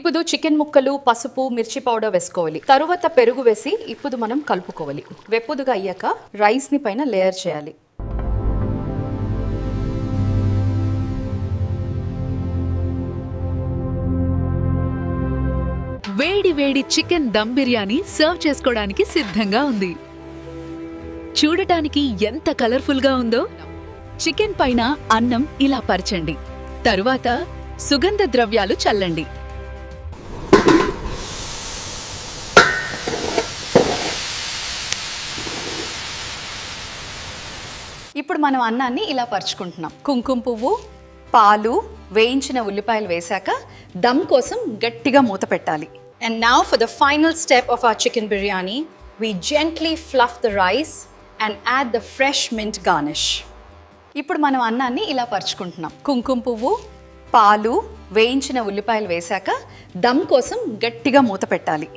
ఇప్పుడు చికెన్ ముక్కలు, పసుపు, మిర్చి పౌడర్ వేసుకోవాలి. తరువాత పెరుగు వేసి ఇప్పుడు మనం కలుపుకోవాలి. వెప్పుదుగా అయ్యాక రైస్ ని పైన లేయర్ చేయాలి. వేడి వేడి చికెన్ దమ్ బిర్యానీ సర్వ్ చేసుకోవడానికి సిద్ధంగా ఉంది. చూడటానికి ఎంత కలర్ఫుల్ గా ఉందో. చికెన్ పైన అన్నం ఇలా పరచండి. తరువాత సుగంధ ద్రవ్యాలు చల్లండి. ఇప్పుడు మనం అన్నాన్ని ఇలా పరుచుకుంటున్నాం. కుంకుమ పువ్వు, పాలు, వేయించిన ఉల్లిపాయలు వేశాక దమ్ కోసం గట్టిగా మూత పెట్టాలి. And now for the final step of our chicken biryani, we gently fluff the rice and add the fresh mint garnish. ఇప్పుడు మనం అన్నాన్ని ఇలా పరుచుకుంటున్నాం. కుంకుమ పువ్వు, పాలు, వేయించిన ఉల్లిపాయలు వేశాక దమ్ కోసం గట్టిగా మూత పెట్టాలి.